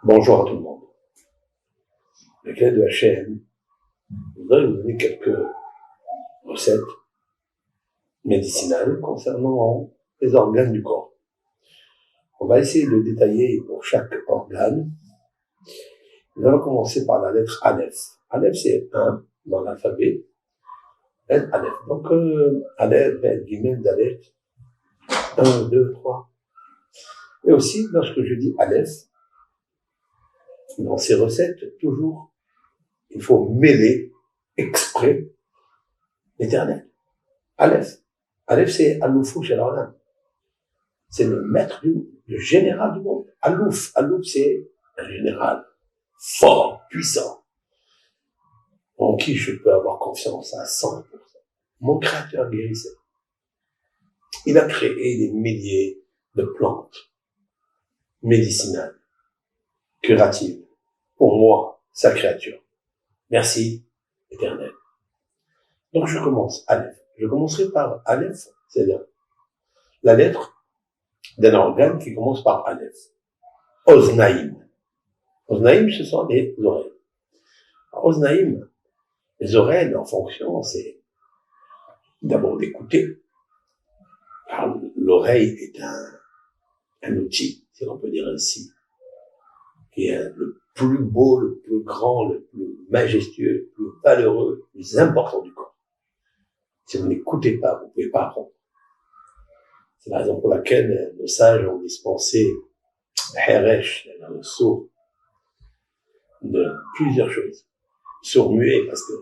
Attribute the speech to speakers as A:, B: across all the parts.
A: Bonjour à tout le monde. Avec l'aide de Hachem, je voudrais vous donner quelques recettes médicinales concernant les organes du corps. On va essayer de détailler pour chaque organe. Nous allons commencer par la lettre Aleph. Aleph, c'est 1 dans l'alphabet. Aleph. Donc, Aleph, Bet, Gimel, Dalet. 1, 2, 3. Et aussi, lorsque je dis Aleph, dans ces recettes, toujours, il faut mêler exprès l'éternel. Aleph. Aleph, c'est Aloufou chez l'Orlan. C'est le maître le général du monde. Alouf, c'est un général fort, puissant, en qui je peux avoir confiance à 100%. Mon créateur guérisseur. Il a créé des milliers de plantes médicinales, curatives, pour moi, sa créature. Merci, éternel. Donc je commence, Aleph. Je commencerai par Aleph, c'est-à-dire la lettre d'un organe qui commence par Aleph. Oznaïm. Oznaïm, ce sont les oreilles. Oznaïm, les oreilles, leur fonction, c'est d'abord d'écouter. L'oreille est un outil, si on peut dire ainsi, qui est le plus beau, le plus grand, le plus majestueux, le plus valeureux, le plus important du corps. Si vous n'écoutez pas, vous ne pouvez pas apprendre. C'est la raison pour laquelle nos sages ont dispensé Heresh, le sourd, de plusieurs choses. Sourd-muet, parce que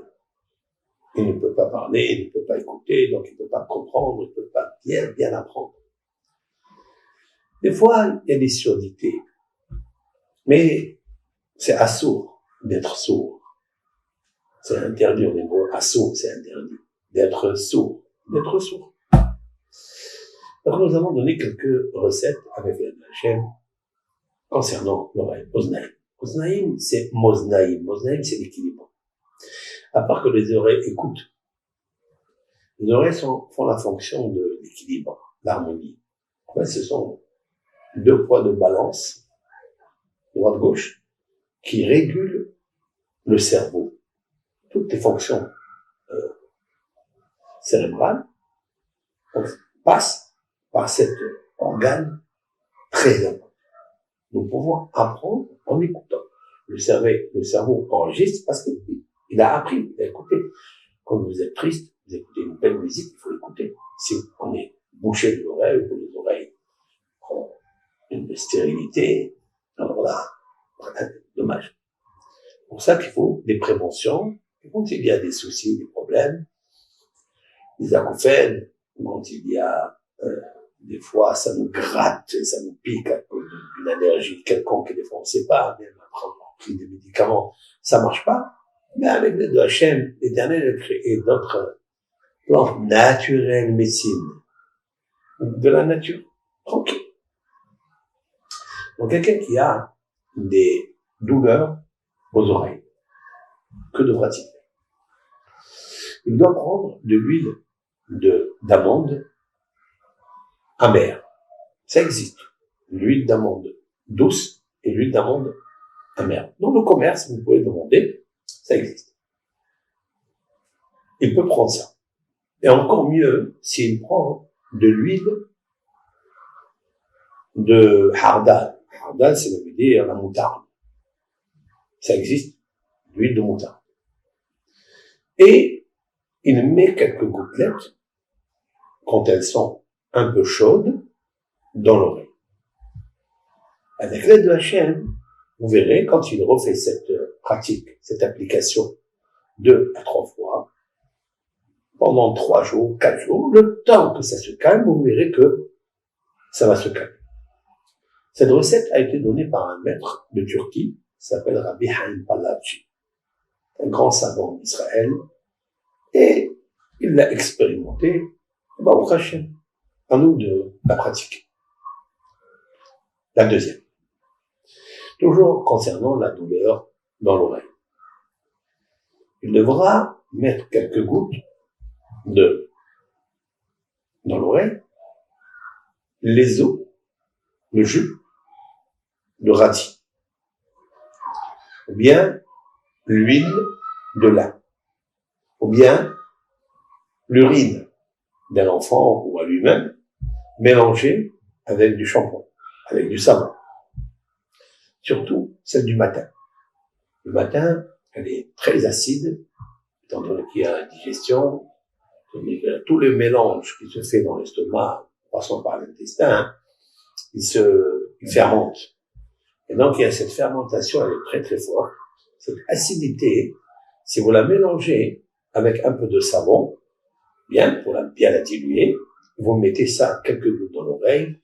A: il ne peut pas parler, il ne peut pas écouter, donc il ne peut pas comprendre, il ne peut pas bien apprendre. Des fois, il y a des surdités. Mais c'est assourd d'être sourd. C'est interdit au niveau assourd, c'est interdit. D'être sourd. Donc nous allons donner quelques recettes avec la chaîne concernant l'oreille. Oznaïm. Oznaïm, c'est Moznaïm. Moznaïm, c'est l'équilibre. À part que les oreilles écoutent. Les oreilles font la fonction de l'équilibre, l'harmonie. En fait, ce sont deux poids de balance, droite-gauche, qui régulent le cerveau. Toutes les fonctions cérébrales passent par cet organe très important. Nous pouvons apprendre en écoutant. Le cerveau enregistre parce qu'il a appris, il a écouté. Quand vous êtes triste, vous écoutez une belle musique, il faut l'écouter. Si on est bouché de l'oreille, ou les oreilles ont une stérilité, alors là, dommage. C'est pour ça qu'il faut des préventions. Et quand il y a des soucis, des problèmes, des acouphènes, quand il y a des fois ça nous gratte, ça nous pique à cause d'une allergie quelconque, et des fois on ne sait pas, même après avoir pris des médicaments, ça marche pas. Mais avec l'aide de Hachem, l'Éternel a créé d'autres plantes naturelles, médecine, de la nature, tranquille. Donc quelqu'un qui a des douleurs aux oreilles, que devra-t-il faire? Il doit prendre de l'huile d'amande amère. Ça existe. L'huile d'amande douce et l'huile d'amande amère. Dans le commerce, vous pouvez demander, ça existe. Il peut prendre ça. Et encore mieux, s'il prend de l'huile de hardal. Hardal, c'est veut dire la moutarde. Ça existe. L'huile de moutarde. Et il met quelques gouttelettes, quand elles sont un peu chaudes, dans l'oreille. Avec l'aide de Hachem, vous verrez, quand il refait cette pratique, cette application 2 à 3 fois, pendant 3 jours, 4 jours, le temps que ça se calme, vous verrez que ça va se calmer. Cette recette a été donnée par un maître de Turquie, qui s'appelle Rabbi Haim Pallachi, un grand savant d'Israël, et il l'a expérimenté, Baruch Hashem, à nous de la pratiquer. La deuxième. Toujours concernant la douleur dans l'oreille. Il devra mettre quelques gouttes dans l'oreille, les os, le jus, le radis. ou bien l'huile de lin, ou bien l'urine d'un enfant ou à lui-même, mélangée avec du shampoing, avec du savon. Surtout celle du matin. Le matin, elle est très acide, étant donné qu'il y a la digestion, tout le mélange qui se fait dans l'estomac, passant par l'intestin, il fermente. Et donc, il y a cette fermentation, elle est très très forte. Cette acidité, si vous la mélangez avec un peu de savon, pour bien la diluer, vous mettez ça quelques gouttes dans l'oreille,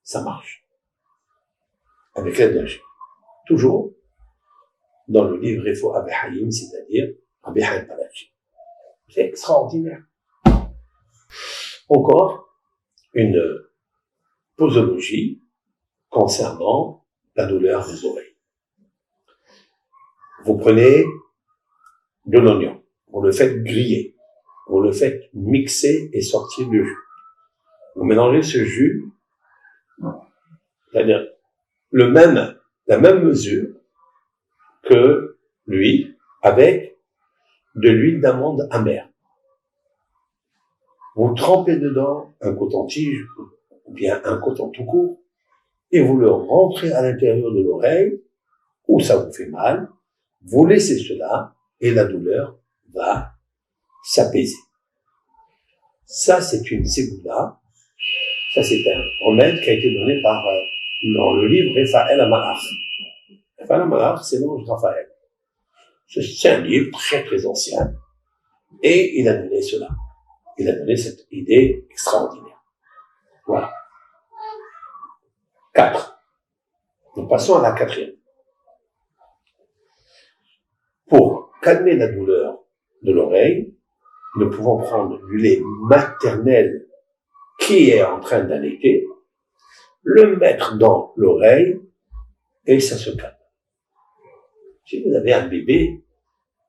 A: ça marche. Avec l'aide d'un chien. Toujours dans le livre Refo Abi Hayim, c'est-à-dire Abi Hayim Palachi. C'est extraordinaire. Encore une posologie concernant la douleur des oreilles. Vous prenez de l'oignon, vous le faites griller, vous le faites mixer et sortir du jus. Vous mélangez ce jus, c'est-à-dire la même mesure que l'huile avec de l'huile d'amande amère. Vous trempez dedans un coton-tige ou bien un coton tout court et vous le rentrez à l'intérieur de l'oreille où ça vous fait mal. Vous laissez cela et la douleur va s'apaiser. Ça, c'est une ségoula. Ça, c'est un remède qui a été donné dans le livre Raphaël Amalach. Raphaël Amalach, c'est l'ange Raphaël. C'est un livre très très ancien et il a donné cela. Il a donné cette idée extraordinaire. Voilà. 4. Nous passons à la 4e. Pour calmer la douleur de l'oreille, nous pouvons prendre du lait maternel qui est en train d'allaiter, le mettre dans l'oreille et ça se calme. Si vous avez un bébé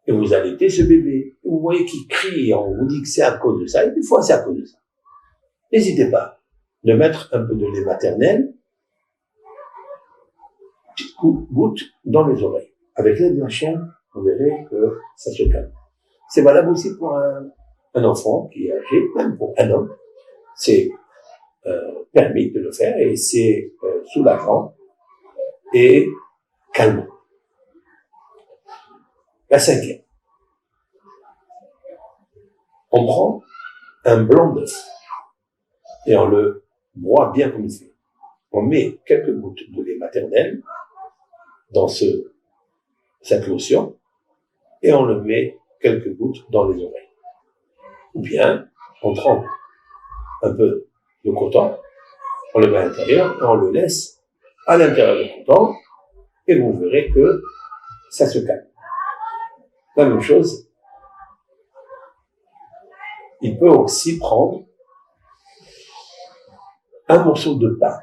A: et vous allaitez ce bébé, vous voyez qu'il crie, on vous dit que c'est à cause de ça, et des fois c'est à cause de ça. N'hésitez pas de mettre un peu de lait maternel, petite goutte dans les oreilles. Avec l'aide d'un chien, vous verrez que ça se calme. C'est valable aussi pour un enfant qui est âgé, même pour un homme. C'est permis de le faire et c'est soulageant et calmant. La 5e. On prend un blanc d'œuf et on le broie bien comme il faut. On met quelques gouttes de lait maternel dans cette lotion et on le met quelques gouttes dans les oreilles. Ou bien, on trempe un peu de coton, on le met à l'intérieur et on le laisse à l'intérieur du coton et vous verrez que ça se calme. La même chose, il peut aussi prendre un morceau de pain,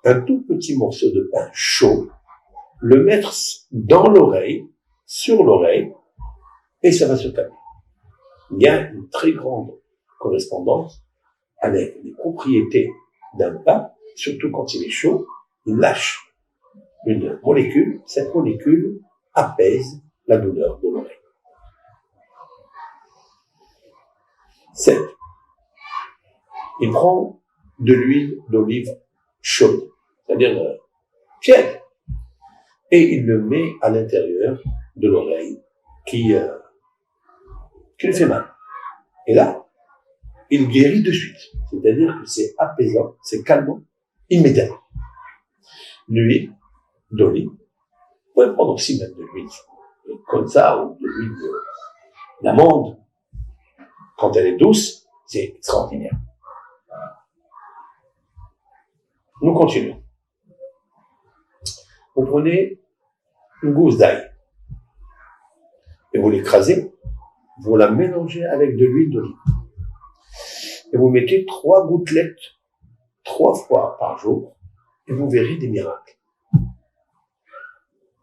A: un tout petit morceau de pain chaud, le mettre dans l'oreille, sur l'oreille, et ça va se calmer. Il y a une très grande correspondance avec les propriétés d'un pain, surtout quand il est chaud, il lâche une molécule, cette molécule apaise la douleur de l'oreille. 7. Il prend de l'huile d'olive chaude, c'est-à-dire tiède, et il le met à l'intérieur de l'oreille qui lui fait mal. Et là, il guérit de suite, c'est-à-dire que c'est apaisant, c'est calmant, immédiatement. L'huile d'olive, vous pouvez prendre aussi même de l'huile comme ça, ou de l'huile d'amande. Quand elle est douce, c'est extraordinaire. Nous continuons. Vous prenez une gousse d'ail et vous l'écrasez, vous la mélangez avec de l'huile d'olive et vous mettez 3 gouttelettes 3 fois par jour et vous verrez des miracles.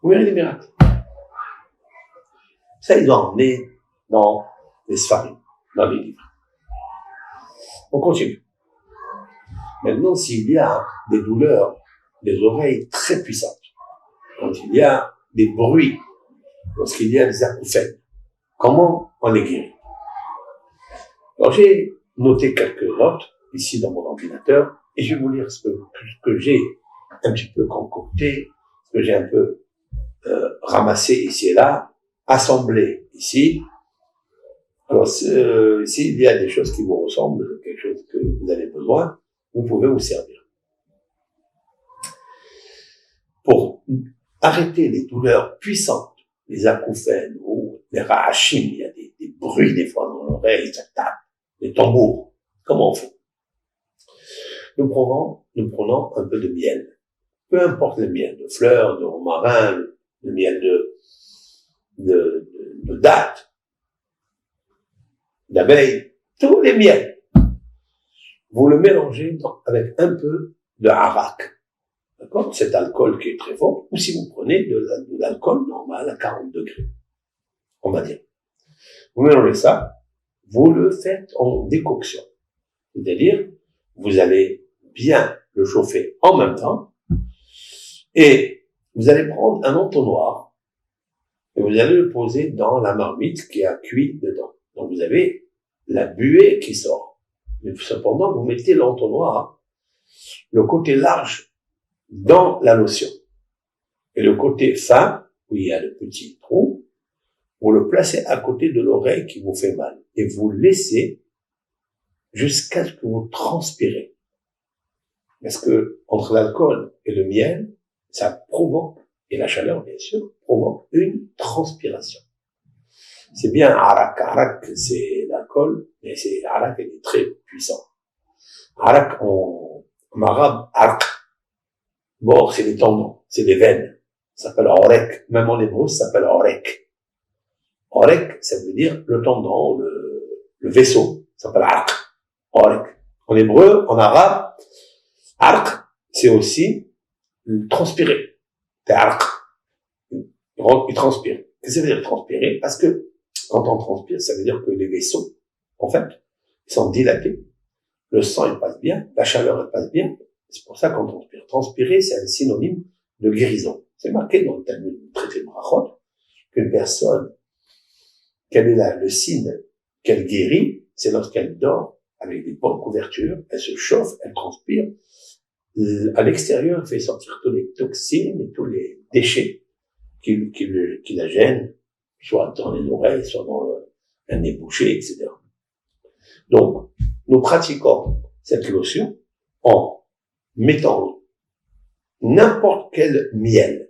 A: Vous verrez des miracles. Ça, ils ont emmené dans les sfarim, dans les livres. On continue. Maintenant, s'il y a des douleurs des oreilles très puissantes, quand il y a des bruits lorsqu'il y a des acouphènes. Comment on les guérit? Alors, j'ai noté quelques notes ici dans mon ordinateur et je vais vous lire ce que j'ai un petit peu concocté, ce que j'ai un peu ramassé ici et là, assemblé ici. Alors, s'il y a des choses qui vous ressemblent, quelque chose que vous avez besoin, vous pouvez vous servir. Pour arrêter les douleurs puissantes, les acouphènes ou les rachim, il y a des bruits des fois dans l'oreille, ça tape, les tambours. Comment on fait? Nous prenons un peu de miel. Peu importe le miel, de fleurs, de romarin, le miel de date, d'abeille, tous les miels. Vous le mélangez avec un peu de arak. D'accord? Cet alcool qui est très fort. Ou si vous prenez de l'alcool normal à 40 degrés. On va dire. Vous mélangez ça. Vous le faites en décoction. C'est-à-dire, vous allez bien le chauffer en même temps. Et vous allez prendre un entonnoir. Et vous allez le poser dans la marmite qui a cuit dedans. Donc vous avez la buée qui sort. Mais cependant, vous mettez l'entonnoir, le côté large, dans la lotion. Et le côté fin, où il y a le petit trou, vous le placez à côté de l'oreille qui vous fait mal. Et vous laissez jusqu'à ce que vous transpirez. Parce que entre l'alcool et le miel, ça provoque, et la chaleur bien sûr, provoque une transpiration. C'est bien arak. Arak, c'est l'alcool, mais c'est arak, il est très puissant. Arak, en arabe, arak. Bon, c'est les tendons, c'est les veines. Ça s'appelle orek. Même en hébreu, ça s'appelle orek. Orek, ça veut dire le tendon, le vaisseau. Ça s'appelle arak. Orek. En hébreu, en arabe, arak, c'est aussi transpirer. C'est arak. Il transpire. Qu'est-ce que ça veut dire transpirer? Parce que quand on transpire, ça veut dire que les vaisseaux, en fait, ils sont dilatés. Le sang, il passe bien. La chaleur, elle passe bien. C'est pour ça qu'on transpire. Transpirer, c'est un synonyme de guérison. C'est marqué dans le Talmud, le traité de Brachot, qu'une personne, quel est le signe qu'elle guérit, c'est lorsqu'elle dort avec des bonnes couvertures, elle se chauffe, elle transpire. À l'extérieur, elle fait sortir tous les toxines et tous les déchets qui la gênent, soit dans les oreilles, soit dans un nez bouché, etc. Donc, nous pratiquons cette lotion en mettant n'importe quel miel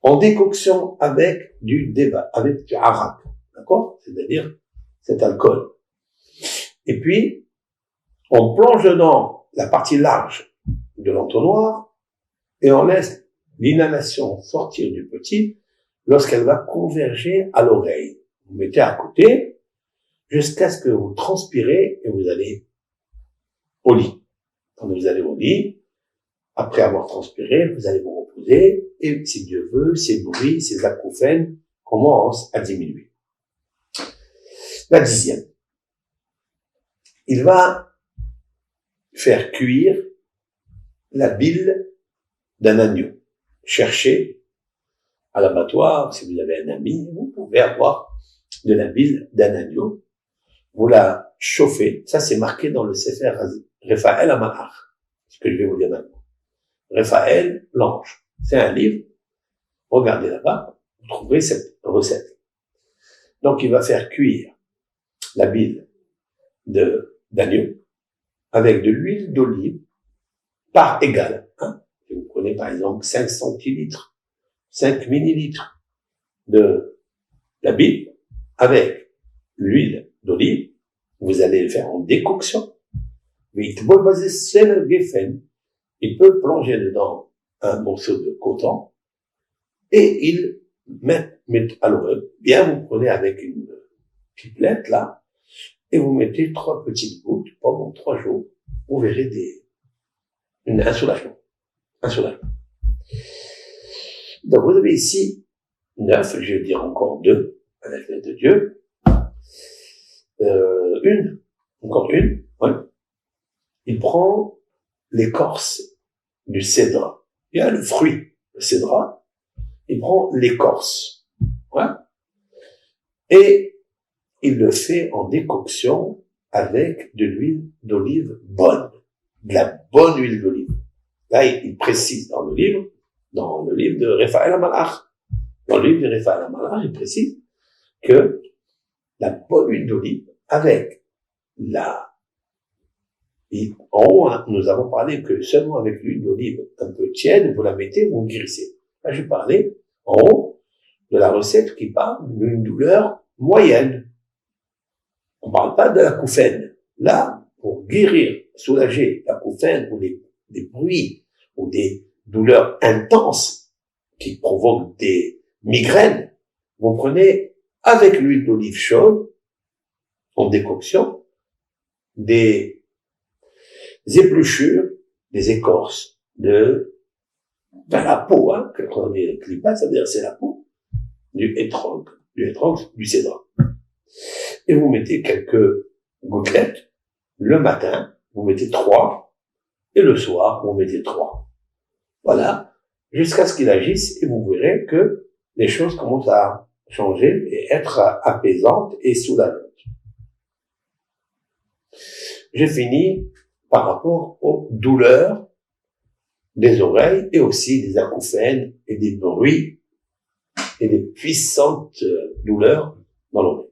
A: en décoction avec du débat, avec du arak, d'accord? C'est-à-dire cet alcool. Et puis, on plonge dedans la partie large de l'entonnoir et on laisse l'inhalation sortir du petit lorsqu'elle va converger à l'oreille. Vous mettez à côté jusqu'à ce que vous transpirez et vous allez au lit. Quand vous allez au lit, après avoir transpiré, vous allez vous reposer et si Dieu veut, ces bruits, ces acouphènes commencent à diminuer. La 10e. Il va faire cuire la bile d'un agneau. Cherchez à l'abattoir, si vous avez un ami, vous pouvez avoir de la bile d'un agneau. Vous la chauffez. Ça, c'est marqué dans le Sefer Raphaël Amalach. Ce que je vais vous dire maintenant. Raphaël, l'ange. C'est un livre. Regardez là-bas. Vous trouverez cette recette. Donc, il va faire cuire la bile d'agneau avec de l'huile d'olive par égal. Hein. Vous prenez par exemple 5 centilitres, 5 millilitres de la bile avec l'huile d'olive. Vous allez le faire en décoction. Il peut plonger dedans un morceau de coton et il met à l'eau. Bien, vous prenez avec une pipelette là et vous mettez 3 petites gouttes pendant 3 jours. Vous verrez un soulagement. Un soulagement. Donc vous avez ici 9, je vais dire encore 2 avec l'aide de Dieu. Encore une. Ouais. Il prend l'écorce du cédra. Il y a le fruit, le cédra. Il prend l'écorce. Voilà. Et il le fait en décoction avec de l'huile d'olive bonne, de la bonne huile d'olive. Là, il précise dans le livre de Raphaël Amalach, dans le livre de Raphaël Amalach, il précise que la bonne huile d'olive avec en haut, hein, nous avons parlé que seulement avec l'huile d'olive un peu tiède, vous la mettez, vous guérissez. Là, je parlais en haut de la recette qui parle d'une douleur moyenne. On parle pas de l'acouphène. Là, pour guérir, soulager l'acouphène ou des bruits ou des douleurs intenses qui provoquent des migraines, vous prenez avec l'huile d'olive chaude, en décoction, des épluchures, des écorces de la peau, hein, quand on dit clipat, ça veut dire c'est la peau, du hétrog, du cédre. Et vous mettez quelques gouttelettes, le matin, vous mettez 3, et le soir, vous mettez 3. Voilà, jusqu'à ce qu'il agisse, et vous verrez que les choses commencent à changer et être apaisantes et soulageantes. J'ai fini par rapport aux douleurs des oreilles et aussi des acouphènes et des bruits et des puissantes douleurs dans l'oreille.